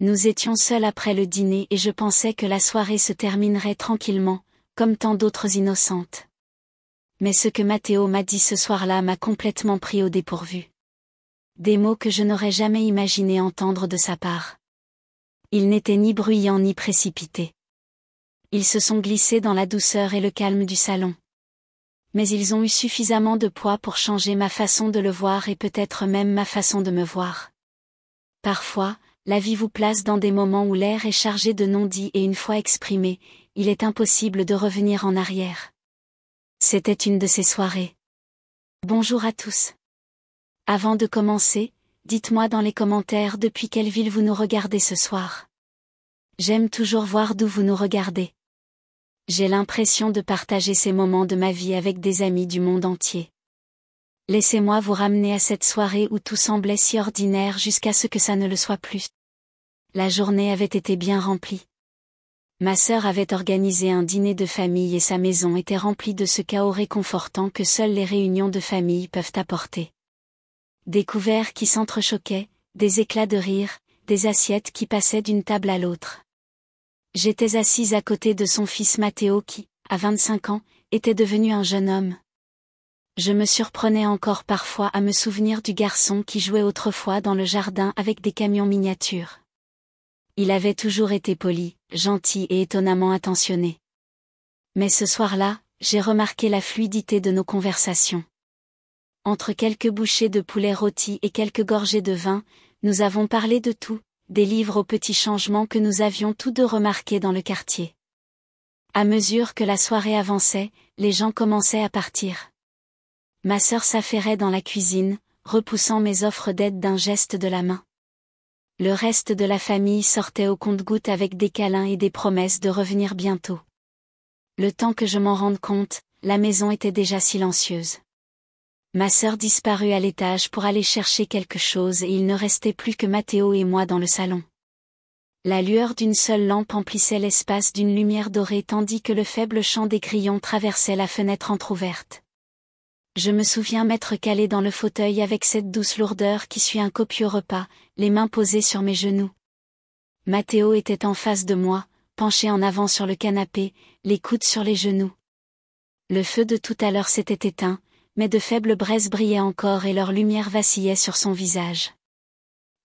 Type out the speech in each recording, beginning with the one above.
Nous étions seuls après le dîner et je pensais que la soirée se terminerait tranquillement, comme tant d'autres innocentes. Mais ce que Matteo m'a dit ce soir-là m'a complètement pris au dépourvu. Des mots que je n'aurais jamais imaginé entendre de sa part. Ils n'étaient ni bruyants ni précipités. Ils se sont glissés dans la douceur et le calme du salon. Mais ils ont eu suffisamment de poids pour changer ma façon de le voir et peut-être même ma façon de me voir. Parfois, la vie vous place dans des moments où l'air est chargé de non-dits et une fois exprimé, il est impossible de revenir en arrière. C'était une de ces soirées. Bonjour à tous. Avant de commencer, dites-moi dans les commentaires depuis quelle ville vous nous regardez ce soir. J'aime toujours voir d'où vous nous regardez. J'ai l'impression de partager ces moments de ma vie avec des amis du monde entier. Laissez-moi vous ramener à cette soirée où tout semblait si ordinaire jusqu'à ce que ça ne le soit plus. La journée avait été bien remplie. Ma sœur avait organisé un dîner de famille et sa maison était remplie de ce chaos réconfortant que seules les réunions de famille peuvent apporter. Des couverts qui s'entrechoquaient, des éclats de rire, des assiettes qui passaient d'une table à l'autre. J'étais assise à côté de son fils Matteo qui, à 25 ans, était devenu un jeune homme. Je me surprenais encore parfois à me souvenir du garçon qui jouait autrefois dans le jardin avec des camions miniatures. Il avait toujours été poli, gentil et étonnamment attentionné. Mais ce soir-là, j'ai remarqué la fluidité de nos conversations. Entre quelques bouchées de poulet rôti et quelques gorgées de vin, nous avons parlé de tout, des livres aux petits changements que nous avions tous deux remarqués dans le quartier. À mesure que la soirée avançait, les gens commençaient à partir. Ma sœur s'affairait dans la cuisine, repoussant mes offres d'aide d'un geste de la main. Le reste de la famille sortait au compte-gouttes avec des câlins et des promesses de revenir bientôt. Le temps que je m'en rende compte, la maison était déjà silencieuse. Ma sœur disparut à l'étage pour aller chercher quelque chose et il ne restait plus que Matteo et moi dans le salon. La lueur d'une seule lampe emplissait l'espace d'une lumière dorée tandis que le faible chant des grillons traversait la fenêtre entr'ouverte. Je me souviens m'être calée dans le fauteuil avec cette douce lourdeur qui suit un copieux repas, les mains posées sur mes genoux. Matteo était en face de moi, penché en avant sur le canapé, les coudes sur les genoux. Le feu de tout à l'heure s'était éteint, mais de faibles braises brillaient encore et leur lumière vacillait sur son visage.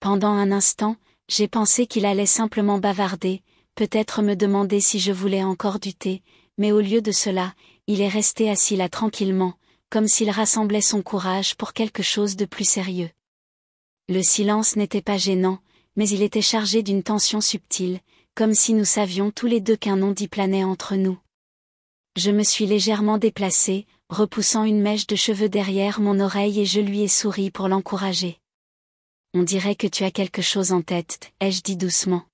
Pendant un instant, j'ai pensé qu'il allait simplement bavarder, peut-être me demander si je voulais encore du thé, mais au lieu de cela, il est resté assis là tranquillement, comme s'il rassemblait son courage pour quelque chose de plus sérieux. Le silence n'était pas gênant, mais il était chargé d'une tension subtile, comme si nous savions tous les deux qu'un non-dit planait entre nous. Je me suis légèrement déplacée, repoussant une mèche de cheveux derrière mon oreille et je lui ai souri pour l'encourager. On dirait que tu as quelque chose en tête, ai-je dit doucement.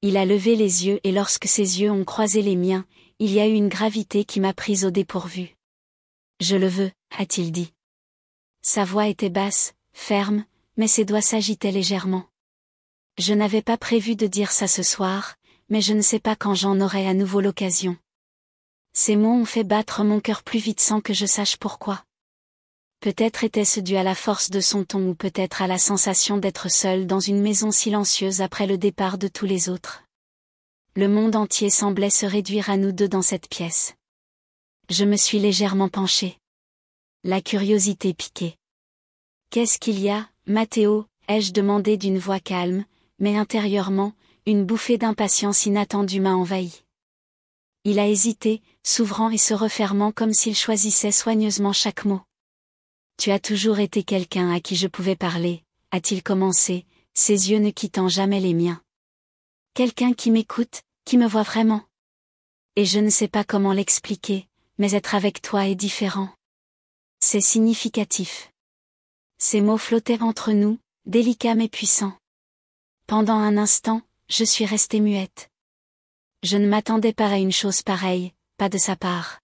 Il a levé les yeux et lorsque ses yeux ont croisé les miens, il y a eu une gravité qui m'a prise au dépourvu. Je le veux, a-t-il dit. Sa voix était basse, ferme, mais ses doigts s'agitaient légèrement. Je n'avais pas prévu de dire ça ce soir, mais je ne sais pas quand j'en aurai à nouveau l'occasion. Ces mots ont fait battre mon cœur plus vite sans que je sache pourquoi. Peut-être était-ce dû à la force de son ton ou peut-être à la sensation d'être seul dans une maison silencieuse après le départ de tous les autres. Le monde entier semblait se réduire à nous deux dans cette pièce. Je me suis légèrement penchée. La curiosité piquait. Qu'est-ce qu'il y a, Matteo, ai-je demandé d'une voix calme, mais intérieurement, une bouffée d'impatience inattendue m'a envahi. Il a hésité, s'ouvrant et se refermant comme s'il choisissait soigneusement chaque mot. Tu as toujours été quelqu'un à qui je pouvais parler, a-t-il commencé, ses yeux ne quittant jamais les miens. Quelqu'un qui m'écoute, qui me voit vraiment. Et je ne sais pas comment l'expliquer, mais être avec toi est différent. C'est significatif. Ces mots flottaient entre nous, délicats mais puissants. Pendant un instant, je suis restée muette. Je ne m'attendais pas à une chose pareille, pas de sa part.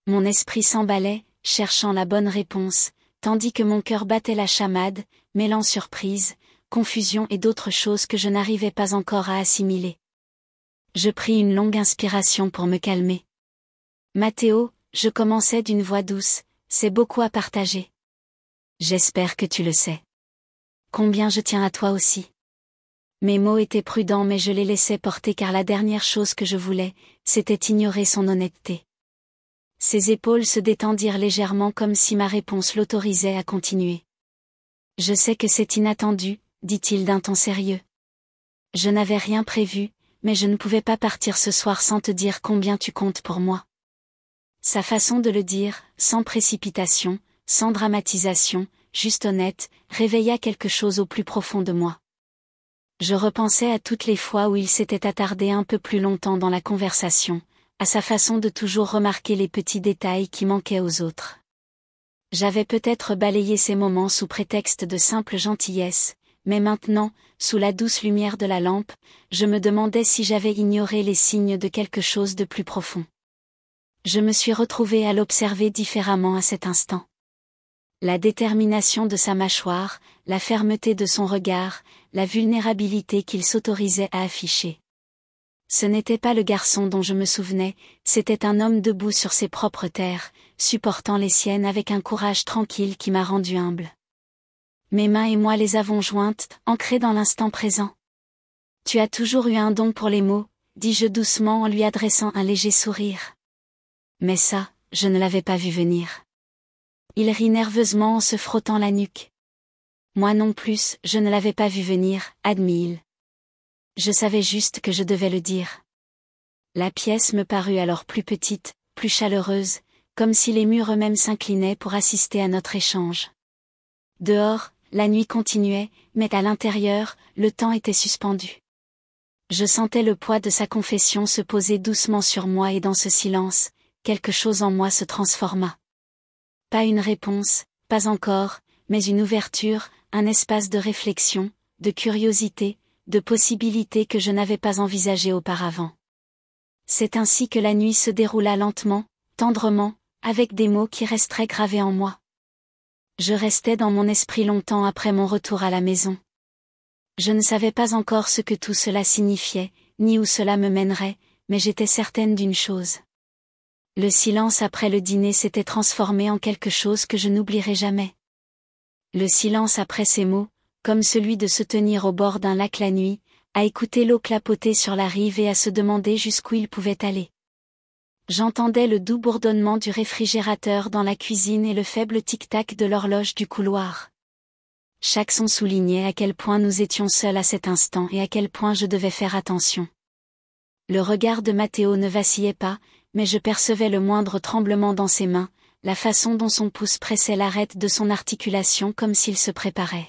Mon esprit s'emballait, cherchant la bonne réponse, tandis que mon cœur battait la chamade, mêlant surprise, confusion et d'autres choses que je n'arrivais pas encore à assimiler. Je pris une longue inspiration pour me calmer. Matteo, je commençais d'une voix douce, c'est beaucoup à partager. J'espère que tu le sais. Combien je tiens à toi aussi. Mes mots étaient prudents mais je les laissais porter car la dernière chose que je voulais, c'était ignorer son honnêteté. Ses épaules se détendirent légèrement comme si ma réponse l'autorisait à continuer. Je sais que c'est inattendu, dit-il d'un ton sérieux. Je n'avais rien prévu, mais je ne pouvais pas partir ce soir sans te dire combien tu comptes pour moi. Sa façon de le dire, sans précipitation, sans dramatisation, juste honnête, réveilla quelque chose au plus profond de moi. Je repensais à toutes les fois où il s'était attardé un peu plus longtemps dans la conversation, à sa façon de toujours remarquer les petits détails qui manquaient aux autres. J'avais peut-être balayé ces moments sous prétexte de simple gentillesse, mais maintenant, sous la douce lumière de la lampe, je me demandais si j'avais ignoré les signes de quelque chose de plus profond. Je me suis retrouvée à l'observer différemment à cet instant. La détermination de sa mâchoire, la fermeté de son regard, la vulnérabilité qu'il s'autorisait à afficher. Ce n'était pas le garçon dont je me souvenais, c'était un homme debout sur ses propres terres, supportant les siennes avec un courage tranquille qui m'a rendu humble. Mes mains et moi les avons jointes, ancrées dans l'instant présent. Tu as toujours eu un don pour les mots, dis-je doucement en lui adressant un léger sourire. Mais ça, je ne l'avais pas vu venir. Il rit nerveusement en se frottant la nuque. Moi non plus, je ne l'avais pas vu venir, admit-il. Je savais juste que je devais le dire. La pièce me parut alors plus petite, plus chaleureuse, comme si les murs eux-mêmes s'inclinaient pour assister à notre échange. Dehors, la nuit continuait, mais à l'intérieur, le temps était suspendu. Je sentais le poids de sa confession se poser doucement sur moi et dans ce silence, quelque chose en moi se transforma. Pas une réponse, pas encore, mais une ouverture, un espace de réflexion, de curiosité, de possibilités que je n'avais pas envisagées auparavant. C'est ainsi que la nuit se déroula lentement, tendrement, avec des mots qui resteraient gravés en moi. Je restais dans mon esprit longtemps après mon retour à la maison. Je ne savais pas encore ce que tout cela signifiait, ni où cela me mènerait, mais j'étais certaine d'une chose. Le silence après le dîner s'était transformé en quelque chose que je n'oublierai jamais. Le silence après ces mots, comme celui de se tenir au bord d'un lac la nuit, à écouter l'eau clapoter sur la rive et à se demander jusqu'où il pouvait aller. J'entendais le doux bourdonnement du réfrigérateur dans la cuisine et le faible tic-tac de l'horloge du couloir. Chaque son soulignait à quel point nous étions seuls à cet instant et à quel point je devais faire attention. Le regard de Matteo ne vacillait pas, mais je percevais le moindre tremblement dans ses mains, la façon dont son pouce pressait l'arête de son articulation comme s'il se préparait.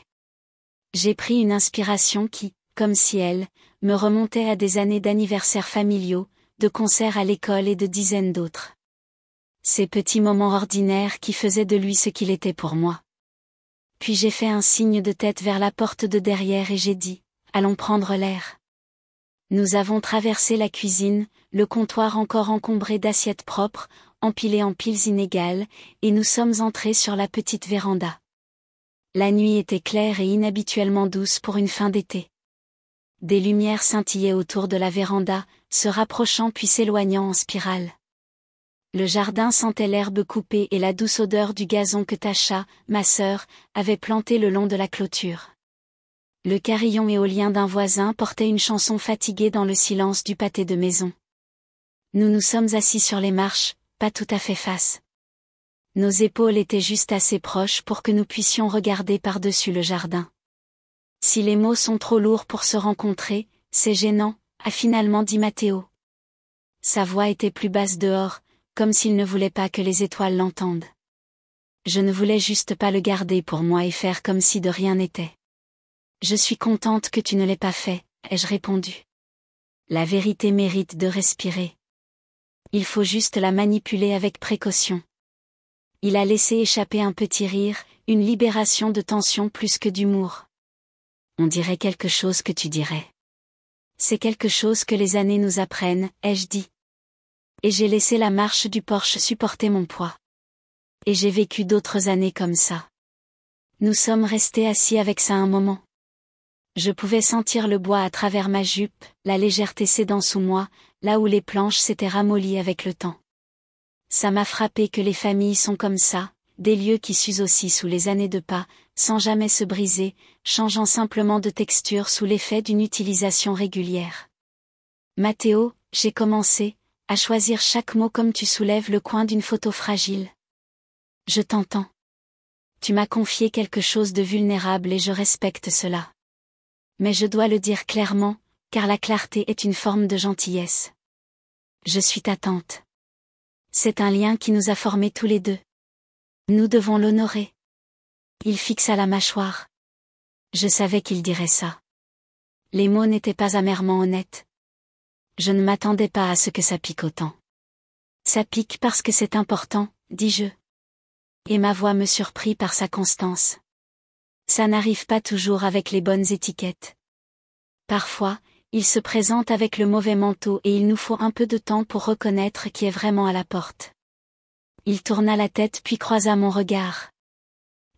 J'ai pris une inspiration qui, comme si elle, me remontait à des années d'anniversaires familiaux, de concerts à l'école et de dizaines d'autres. Ces petits moments ordinaires qui faisaient de lui ce qu'il était pour moi. Puis j'ai fait un signe de tête vers la porte de derrière et j'ai dit, allons prendre l'air. Nous avons traversé la cuisine, le comptoir encore encombré d'assiettes propres, empilées en piles inégales, et nous sommes entrés sur la petite véranda. La nuit était claire et inhabituellement douce pour une fin d'été. Des lumières scintillaient autour de la véranda, se rapprochant puis s'éloignant en spirale. Le jardin sentait l'herbe coupée et la douce odeur du gazon que Tasha, ma sœur, avait planté le long de la clôture. Le carillon éolien d'un voisin portait une chanson fatiguée dans le silence du pâté de maison. Nous nous sommes assis sur les marches, pas tout à fait face. Nos épaules étaient juste assez proches pour que nous puissions regarder par-dessus le jardin. Si les mots sont trop lourds pour se rencontrer, c'est gênant, a finalement dit Matteo. Sa voix était plus basse dehors, comme s'il ne voulait pas que les étoiles l'entendent. Je ne voulais juste pas le garder pour moi et faire comme si de rien n'était. Je suis contente que tu ne l'aies pas fait, ai-je répondu. La vérité mérite de respirer. Il faut juste la manipuler avec précaution. Il a laissé échapper un petit rire, une libération de tension plus que d'humour. On dirait quelque chose que tu dirais. C'est quelque chose que les années nous apprennent, ai-je dit. Et j'ai laissé la marche du porche supporter mon poids. Et j'ai vécu d'autres années comme ça. Nous sommes restés assis avec ça un moment. Je pouvais sentir le bois à travers ma jupe, la légèreté cédant sous moi, là où les planches s'étaient ramollies avec le temps. Ça m'a frappé que les familles sont comme ça, des lieux qui s'usent aussi sous les années de pas, sans jamais se briser, changeant simplement de texture sous l'effet d'une utilisation régulière. Matteo, j'ai commencé, à choisir chaque mot comme tu soulèves le coin d'une photo fragile. Je t'entends. Tu m'as confié quelque chose de vulnérable et je respecte cela. Mais je dois le dire clairement, car la clarté est une forme de gentillesse. Je suis ta tante. C'est un lien qui nous a formés tous les deux. Nous devons l'honorer. Il fixa la mâchoire. Je savais qu'il dirait ça. Les mots n'étaient pas amèrement honnêtes. Je ne m'attendais pas à ce que ça pique autant. Ça pique parce que c'est important, dis-je. Et ma voix me surprit par sa constance. Ça n'arrive pas toujours avec les bonnes étiquettes. Parfois, il se présente avec le mauvais manteau et il nous faut un peu de temps pour reconnaître qui est vraiment à la porte. Il tourna la tête puis croisa mon regard.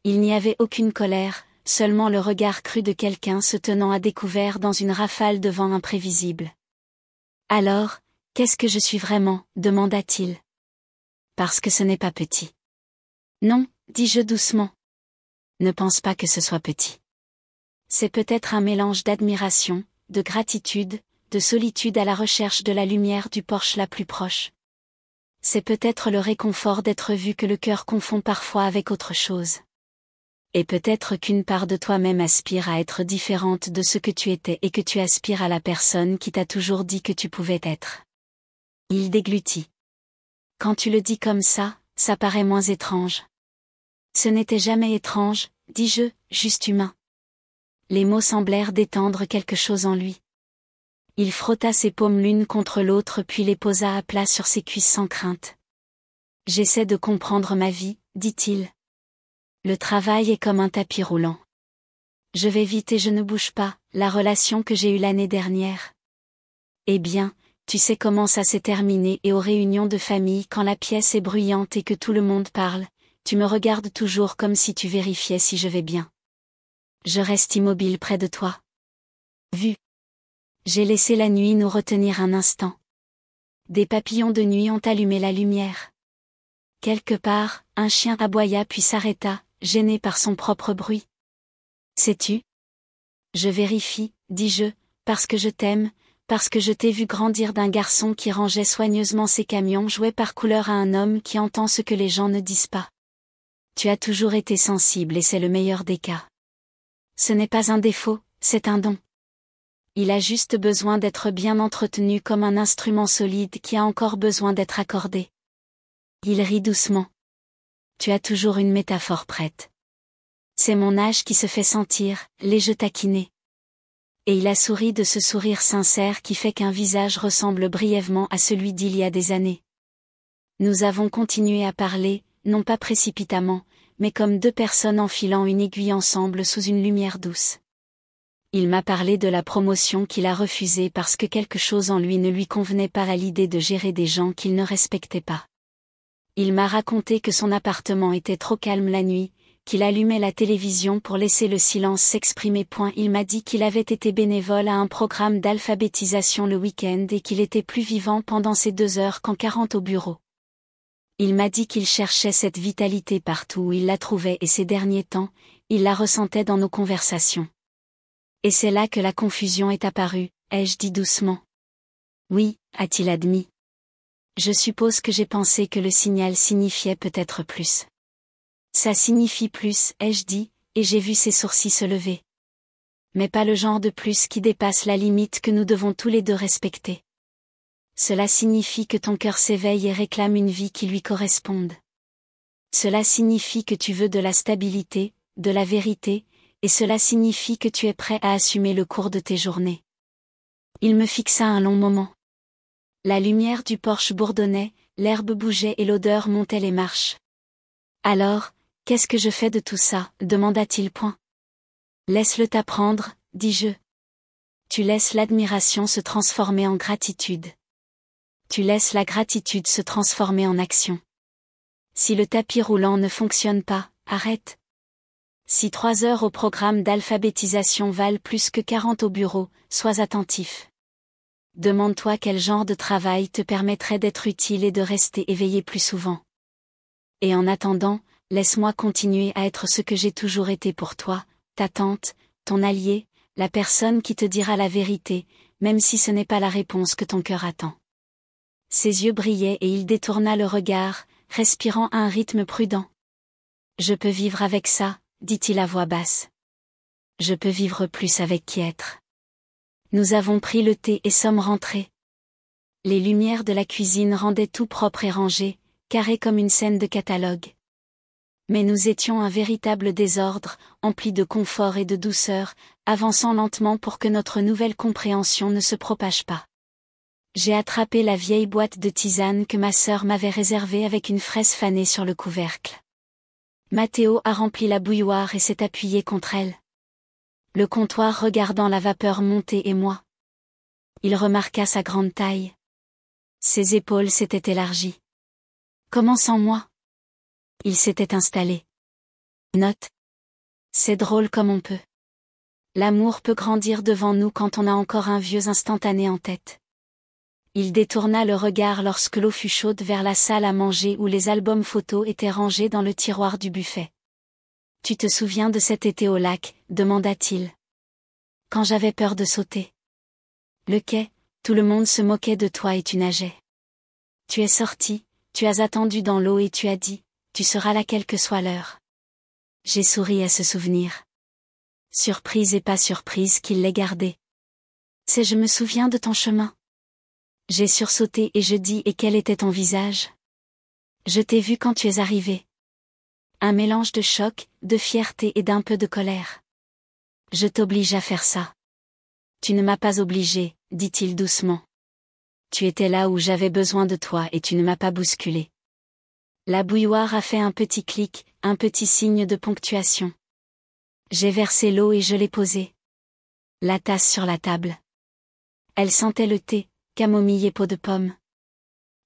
Il n'y avait aucune colère, seulement le regard cru de quelqu'un se tenant à découvert dans une rafale de vent imprévisible. Alors, qu'est-ce que je suis vraiment, demanda-t-il. Parce que ce n'est pas petit. Non, dis-je doucement. Ne pense pas que ce soit petit. C'est peut-être un mélange d'admiration, de gratitude, de solitude à la recherche de la lumière du porche la plus proche. C'est peut-être le réconfort d'être vu que le cœur confond parfois avec autre chose. Et peut-être qu'une part de toi-même aspire à être différente de ce que tu étais et que tu aspires à la personne qui t'a toujours dit que tu pouvais être. Il déglutit. Quand tu le dis comme ça paraît moins étrange. Ce n'était jamais étrange, dis-je, juste humain. Les mots semblèrent détendre quelque chose en lui. Il frotta ses paumes l'une contre l'autre puis les posa à plat sur ses cuisses sans crainte. J'essaie de comprendre ma vie, dit-il. Le travail est comme un tapis roulant. Je vais vite et je ne bouge pas, la relation que j'ai eue l'année dernière. Eh bien, tu sais comment ça s'est terminé et aux réunions de famille quand la pièce est bruyante et que tout le monde parle, tu me regardes toujours comme si tu vérifiais si je vais bien. Je reste immobile près de toi. Vu. J'ai laissé la nuit nous retenir un instant. Des papillons de nuit ont allumé la lumière. Quelque part, un chien aboya puis s'arrêta, gêné par son propre bruit. Sais-tu? Je vérifie, dis-je, parce que je t'aime, parce que je t'ai vu grandir d'un garçon qui rangeait soigneusement ses camions jouets par couleur à un homme qui entend ce que les gens ne disent pas. Tu as toujours été sensible et c'est le meilleur des cas. Ce n'est pas un défaut, c'est un don. Il a juste besoin d'être bien entretenu comme un instrument solide qui a encore besoin d'être accordé. Il rit doucement. Tu as toujours une métaphore prête. C'est mon âge qui se fait sentir, l'ai-je taquiné. Et il a souri de ce sourire sincère qui fait qu'un visage ressemble brièvement à celui d'il y a des années. Nous avons continué à parler, non pas précipitamment, mais comme deux personnes enfilant une aiguille ensemble sous une lumière douce. Il m'a parlé de la promotion qu'il a refusée parce que quelque chose en lui ne lui convenait pas à l'idée de gérer des gens qu'il ne respectait pas. Il m'a raconté que son appartement était trop calme la nuit, qu'il allumait la télévision pour laisser le silence s'exprimer. Il m'a dit qu'il avait été bénévole à un programme d'alphabétisation le week-end et qu'il était plus vivant pendant ces 2 heures qu'en 40 au bureau. Il m'a dit qu'il cherchait cette vitalité partout où il la trouvait et ces derniers temps, il la ressentait dans nos conversations. Et c'est là que la confusion est apparue, ai-je dit doucement. Oui, a-t-il admis. Je suppose que j'ai pensé que le signal signifiait peut-être plus. Ça signifie plus, ai-je dit, et j'ai vu ses sourcils se lever. Mais pas le genre de plus qui dépasse la limite que nous devons tous les deux respecter. Cela signifie que ton cœur s'éveille et réclame une vie qui lui corresponde. Cela signifie que tu veux de la stabilité, de la vérité, et cela signifie que tu es prêt à assumer le cours de tes journées. Il me fixa un long moment. La lumière du porche bourdonnait, l'herbe bougeait et l'odeur montait les marches. Alors, qu'est-ce que je fais de tout ça, demanda-t-il. Laisse-le t'apprendre, dis-je. Tu laisses l'admiration se transformer en gratitude. Tu laisses la gratitude se transformer en action. Si le tapis roulant ne fonctionne pas, arrête. Si 3 heures au programme d'alphabétisation valent plus que 40 au bureau, sois attentif. Demande-toi quel genre de travail te permettrait d'être utile et de rester éveillé plus souvent. Et en attendant, Laisse-moi continuer à être ce que j'ai toujours été pour toi, ta tante, ton allié, la personne qui te dira la vérité, même si ce n'est pas la réponse que ton cœur attend. Ses yeux brillaient et il détourna le regard, respirant à un rythme prudent. Je peux vivre avec ça, dit-il à voix basse. Je peux vivre plus avec qui être. Nous avons pris le thé et sommes rentrés. Les lumières de la cuisine rendaient tout propre et rangé, carré comme une scène de catalogue. Mais nous étions un véritable désordre, empli de confort et de douceur, avançant lentement pour que notre nouvelle compréhension ne se propage pas. J'ai attrapé la vieille boîte de tisane que ma sœur m'avait réservée avec une fraise fanée sur le couvercle. Matteo a rempli la bouilloire et s'est appuyé contre elle. Le comptoir regardant la vapeur monter et moi. Il remarqua sa grande taille. Ses épaules s'étaient élargies. Comment sans moi? Il s'était installé. Note. C'est drôle comme on peut. L'amour peut grandir devant nous quand on a encore un vieux instantané en tête. Il détourna le regard lorsque l'eau fut chaude vers la salle à manger où les albums photos étaient rangés dans le tiroir du buffet. Tu te souviens de cet été au lac, demanda-t-il. Quand j'avais peur de sauter. Le quai, tout le monde se moquait de toi et tu nageais. Tu es sorti, tu as attendu dans l'eau et tu as dit, tu seras là quelle que soit l'heure. J'ai souri à ce souvenir. Surprise et pas surprise qu'il l'ait gardé. C'est je me souviens de ton chemin. J'ai sursauté et je dis et quel était ton visage? Je t'ai vu quand tu es arrivé. Un mélange de choc, de fierté et d'un peu de colère. Je t'oblige à faire ça. Tu ne m'as pas obligé, dit-il doucement. Tu étais là où j'avais besoin de toi et tu ne m'as pas bousculé. La bouilloire a fait un petit clic, un petit signe de ponctuation. J'ai versé l'eau et je l'ai posée. La tasse sur la table. Elle sentait le thé, camomille et peau de pomme.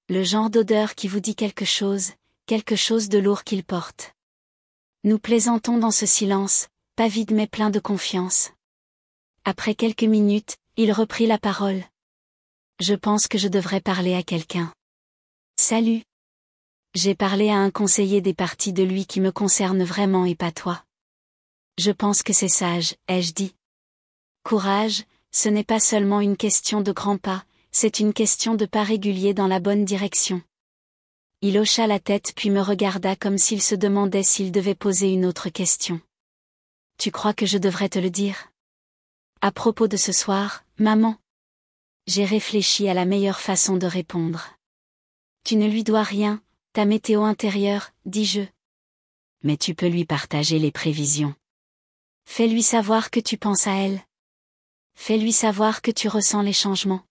Le genre d'odeur qui vous dit quelque chose de lourd qu'il porte. Nous plaisantons dans ce silence, pas vide mais plein de confiance. Après quelques minutes, il reprit la parole. Je pense que je devrais parler à quelqu'un. Salut. J'ai parlé à un conseiller des parties de lui qui me concerne vraiment et pas toi. Je pense que c'est sage, ai-je dit. Courage, ce n'est pas seulement une question de grands pas, c'est une question de pas réguliers dans la bonne direction. Il hocha la tête puis me regarda comme s'il se demandait s'il devait poser une autre question. Tu crois que je devrais te le dire? À propos de ce soir, maman? J'ai réfléchi à la meilleure façon de répondre. Tu ne lui dois rien, ta météo intérieure, dis-je. Mais tu peux lui partager les prévisions. Fais-lui savoir que tu penses à elle. Fais-lui savoir que tu ressens les changements.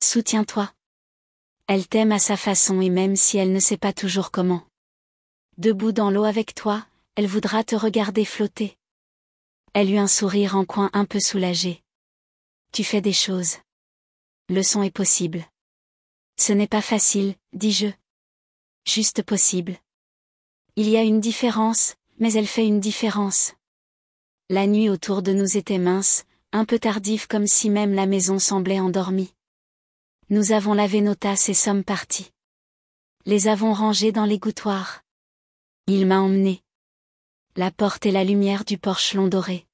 Soutiens-toi. Elle t'aime à sa façon et même si elle ne sait pas toujours comment. Debout dans l'eau avec toi, elle voudra te regarder flotter. Elle eut un sourire en coin un peu soulagé. Tu fais des choses. Le son est possible. Ce n'est pas facile, dis-je. Juste possible. Il y a une différence, mais elle fait une différence. La nuit autour de nous était mince, un peu tardive comme si même la maison semblait endormie. Nous avons lavé nos tasses et sommes partis. Les avons rangées dans l'égouttoir. Il m'a emmené. La porte et la lumière du porche l'ont doré.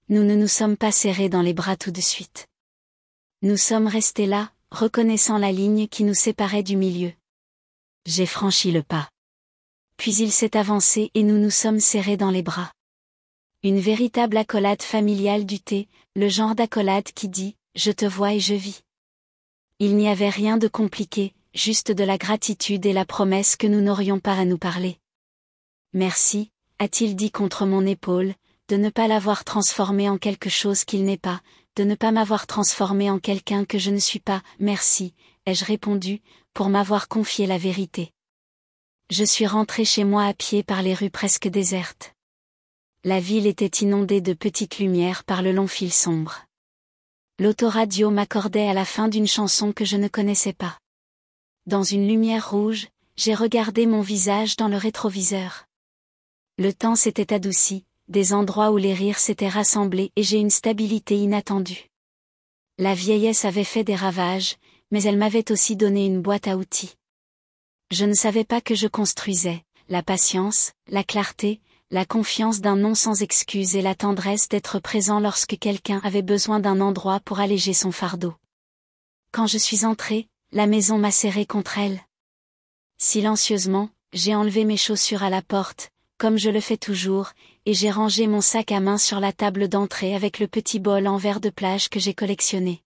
Nous ne nous sommes pas serrés dans les bras tout de suite. Nous sommes restés là, reconnaissant la ligne qui nous séparait du milieu. J'ai franchi le pas. Puis il s'est avancé et nous nous sommes serrés dans les bras. Une véritable accolade familiale du thé, le genre d'accolade qui dit « je te vois et je vis ». Il n'y avait rien de compliqué, juste de la gratitude et la promesse que nous n'aurions pas à nous parler. Merci, a-t-il dit contre mon épaule, de ne pas l'avoir transformé en quelque chose qu'il n'est pas, de ne pas m'avoir transformé en quelqu'un que je ne suis pas, merci, ai-je répondu, pour m'avoir confié la vérité. Je suis rentré chez moi à pied par les rues presque désertes. La ville était inondée de petites lumières par le long fil sombre. L'autoradio m'accordait à la fin d'une chanson que je ne connaissais pas. Dans une lumière rouge, j'ai regardé mon visage dans le rétroviseur. Le temps s'était adouci, des endroits où les rires s'étaient rassemblés et j'ai une stabilité inattendue. La vieillesse avait fait des ravages, mais elle m'avait aussi donné une boîte à outils. Je ne savais pas que je construisais, la patience, la clarté, la confiance d'un non sans excuse et la tendresse d'être présent lorsque quelqu'un avait besoin d'un endroit pour alléger son fardeau. Quand je suis entrée, la maison m'a serré contre elle. Silencieusement, j'ai enlevé mes chaussures à la porte, comme je le fais toujours, et j'ai rangé mon sac à main sur la table d'entrée avec le petit bol en verre de plage que j'ai collectionné.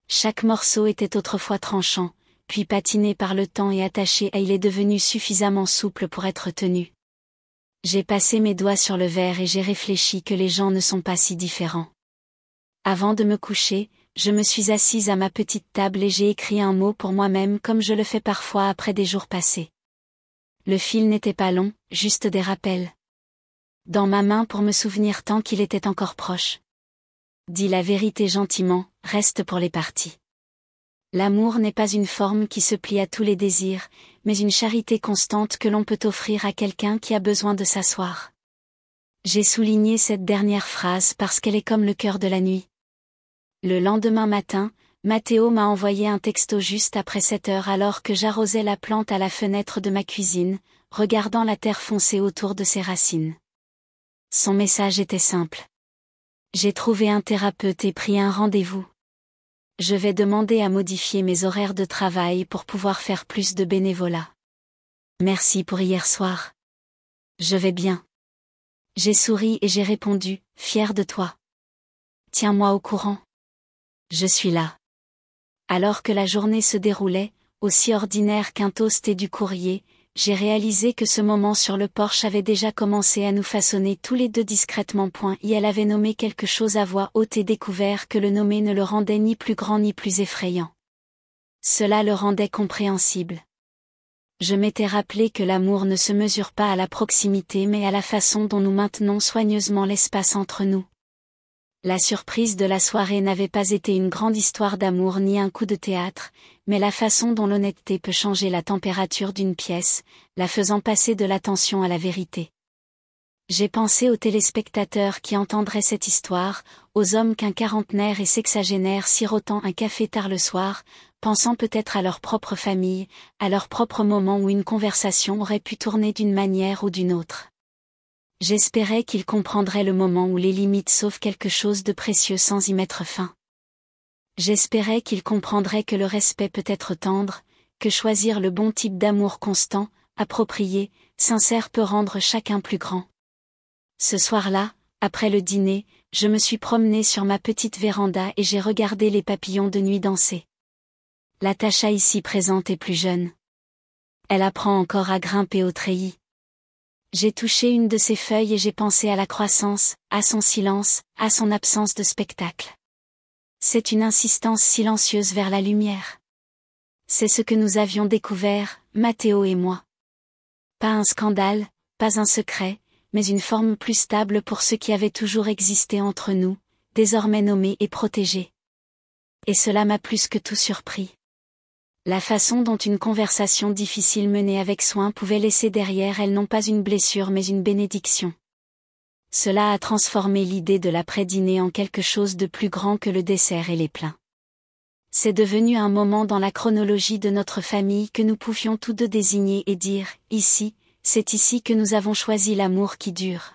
Chaque morceau était autrefois tranchant, puis patiné par le temps et attaché et il est devenu suffisamment souple pour être tenu. J'ai passé mes doigts sur le verre et j'ai réfléchi que les gens ne sont pas si différents. Avant de me coucher, je me suis assise à ma petite table et j'ai écrit un mot pour moi-même comme je le fais parfois après des jours passés. Le fil n'était pas long, juste des rappels. Dans ma main pour me souvenir tant qu'il était encore proche. Dis la vérité gentiment, reste pour les parties. L'amour n'est pas une forme qui se plie à tous les désirs, mais une charité constante que l'on peut offrir à quelqu'un qui a besoin de s'asseoir. J'ai souligné cette dernière phrase parce qu'elle est comme le cœur de la nuit. Le lendemain matin, Matteo m'a envoyé un texto juste après 7 heures alors que j'arrosais la plante à la fenêtre de ma cuisine, regardant la terre foncer autour de ses racines. Son message était simple. J'ai trouvé un thérapeute et pris un rendez-vous. Je vais demander à modifier mes horaires de travail pour pouvoir faire plus de bénévolat. Merci pour hier soir. Je vais bien. J'ai souri et j'ai répondu, fier de toi. Tiens-moi au courant. Je suis là. Alors que la journée se déroulait, aussi ordinaire qu'un toast et du courrier, j'ai réalisé que ce moment sur le porche avait déjà commencé à nous façonner tous les deux discrètement. Et elle avait nommé quelque chose à voix haute et découvert que le nommer ne le rendait ni plus grand ni plus effrayant. Cela le rendait compréhensible. Je m'étais rappelé que l'amour ne se mesure pas à la proximité mais à la façon dont nous maintenons soigneusement l'espace entre nous. La surprise de la soirée n'avait pas été une grande histoire d'amour ni un coup de théâtre, mais la façon dont l'honnêteté peut changer la température d'une pièce, la faisant passer de l'attention à la vérité. J'ai pensé aux téléspectateurs qui entendraient cette histoire, aux hommes qu'un quarantenaire et sexagénaire sirotant un café tard le soir, pensant peut-être à leur propre famille, à leur propre moment où une conversation aurait pu tourner d'une manière ou d'une autre. J'espérais qu'ils comprendraient le moment où les limites sauvent quelque chose de précieux sans y mettre fin. J'espérais qu'ils comprendraient que le respect peut être tendre, que choisir le bon type d'amour constant, approprié, sincère peut rendre chacun plus grand. Ce soir-là, après le dîner, je me suis promenée sur ma petite véranda et j'ai regardé les papillons de nuit danser. La Tasha ici présente est plus jeune. Elle apprend encore à grimper au treillis. J'ai touché une de ses feuilles et j'ai pensé à la croissance, à son silence, à son absence de spectacle. C'est une insistance silencieuse vers la lumière. C'est ce que nous avions découvert, Matteo et moi. Pas un scandale, pas un secret, mais une forme plus stable pour ce qui avait toujours existé entre nous, désormais nommé et protégé. Et cela m'a plus que tout surpris. La façon dont une conversation difficile menée avec soin pouvait laisser derrière elle non pas une blessure mais une bénédiction. Cela a transformé l'idée de l'après-dîner en quelque chose de plus grand que le dessert et les plats. C'est devenu un moment dans la chronologie de notre famille que nous pouvions tous deux désigner et dire, ici, c'est ici que nous avons choisi l'amour qui dure.